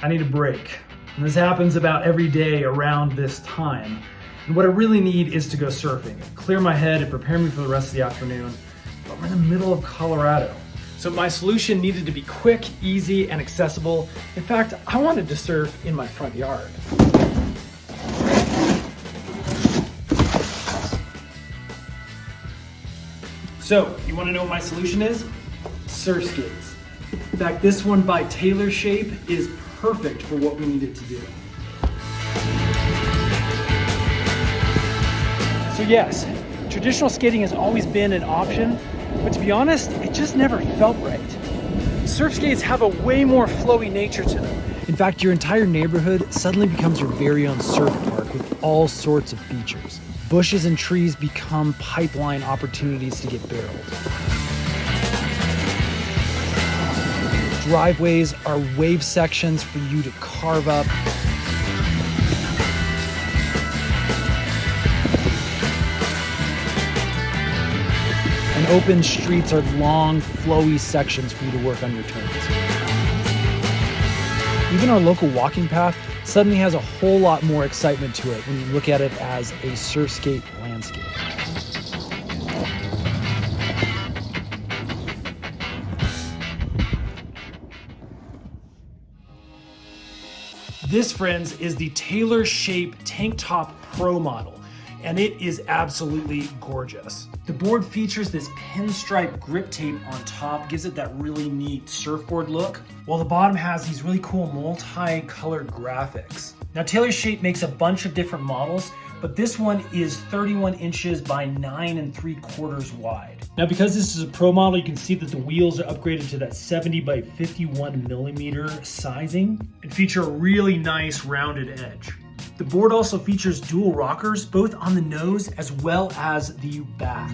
I need a break. And this happens about every day around this time. And what I really need is to go surfing, clear my head and prepare me for the rest of the afternoon. But we're in the middle of Colorado. So my solution needed to be quick, easy, and accessible. In fact, I wanted to surf in my front yard. So, you want to know what my solution is? Surf skates. In fact, this one by TailorShape is perfect for what we need it to do. So yes, traditional skating has always been an option, but to be honest, it just never felt right. Surf skates have a way more flowy nature to them. In fact, your entire neighborhood suddenly becomes your very own surf park with all sorts of features. Bushes and trees become pipeline opportunities to get barreled. Driveways are wave sections for you to carve up. And open streets are long, flowy sections for you to work on your turns. Even our local walking path suddenly has a whole lot more excitement to it when you look at it as a surf skate landscape. This, friends, is the TailorShape Tank Top Pro model, and it is absolutely gorgeous. The board features this pinstripe grip tape on top, gives it that really neat surfboard look, while the bottom has these really cool multi-colored graphics. Now, TailorShape makes a bunch of different models, but this one is 31 inches by 9 3/4 wide. Now, because this is a pro model, you can see that the wheels are upgraded to that 70 by 51 millimeter sizing and feature a really nice rounded edge. The board also features dual rockers, both on the nose as well as the back.